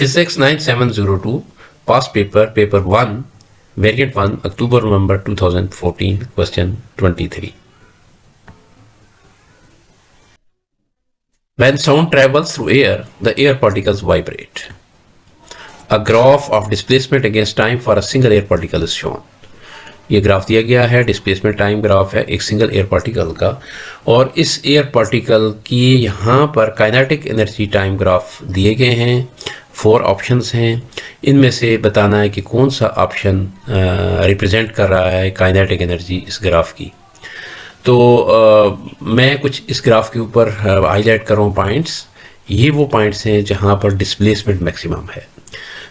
Physics 9702 past paper 1 variant 1 October November 2014 question 23. When sound travels through air, the air particles vibrate. A graph of displacement against time for a single air particle is shown. ये graph दिया गया है, displacement time graph है एक single air particle का, और इस air particle की यहाँ पर काइनेटिक एनर्जी टाइम ग्राफ दिए गए हैं। 4 ऑप्शंस हैं, इनमें से बताना है कि कौन सा ऑप्शन रिप्रेजेंट कर रहा है काइनेटिक एनर्जी इस ग्राफ की। तो मैं कुछ इस ग्राफ के ऊपर हाईलाइट कर रहा हूँ पॉइंट्स। ये वो पॉइंट्स हैं जहाँ पर डिस्प्लेसमेंट मैक्सिमम है।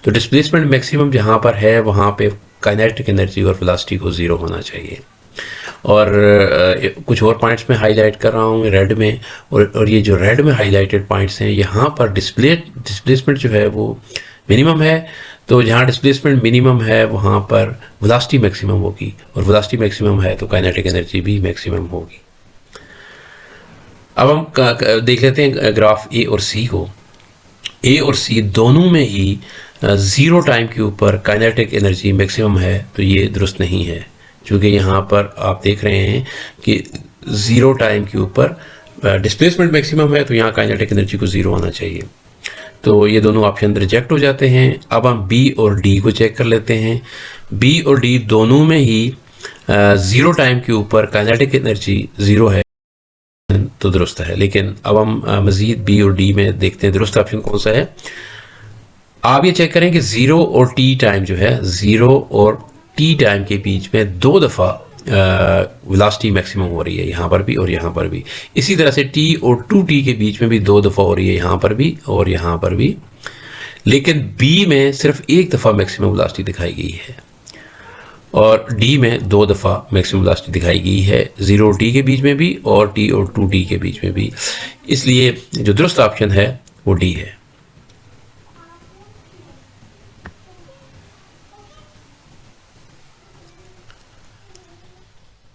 तो डिस्प्लेसमेंट मैक्सिमम जहाँ पर है वहाँ पे काइनेटिक एनर्जी और वेलोसिटी को ज़ीरो होना चाहिए। और कुछ और पॉइंट्स में हाईलाइट कर रहा हूँ रेड में, और ये जो रेड में हाईलाइटेड पॉइंट्स हैं यहाँ पर डिस्प्लेसमेंट जो है वो मिनिमम है। तो जहाँ डिस्प्लेसमेंट मिनिमम है वहाँ पर वेलोसिटी मैक्सिमम होगी, और वेलोसिटी मैक्सिमम है तो काइनेटिक एनर्जी भी मैक्सिमम होगी। अब हम देख लेते हैं ग्राफ ए और सी को। ए और सी दोनों में ही 0 टाइम के ऊपर काइनेटिक एनर्जी मैक्सिमम है, तो ये दुरुस्त नहीं है, क्योंकि यहाँ पर आप देख रहे हैं कि 0 टाइम के ऊपर डिस्प्लेसमेंट मैक्सिमम है, तो यहाँ काइनेटिक एनर्जी को 0 होना चाहिए। तो ये दोनों ऑप्शन रिजेक्ट हो जाते हैं। अब हम बी और डी को चेक कर लेते हैं। बी और डी दोनों में ही 0 टाइम के ऊपर काइनेटिक एनर्जी 0 है, तो दुरुस्त है। लेकिन अब हम मज़ीद बी और डी में देखते हैं दुरुस्त ऑप्शन कौन सा है। आप ये चेक करें कि 0 और टी टाइम जो है, 0 और टी टाइम के बीच में 2 दफ़ा वेलोसिटी मैक्सिमम हो रही है, यहाँ पर भी और यहाँ पर भी। इसी तरह से टी और 2t के बीच में भी 2 दफ़ा हो रही है, यहाँ पर भी और यहाँ पर भी। लेकिन बी में सिर्फ 1 दफ़ा मैक्सिमम वेलोसिटी दिखाई गई है, और डी में 2 दफ़ा मैक्सिमम वेलोसिटी दिखाई गई है, 0 और टी के बीच में भी और टी और 2t के बीच में भी। इसलिए जो दुरुस्त ऑप्शन है वो डी है।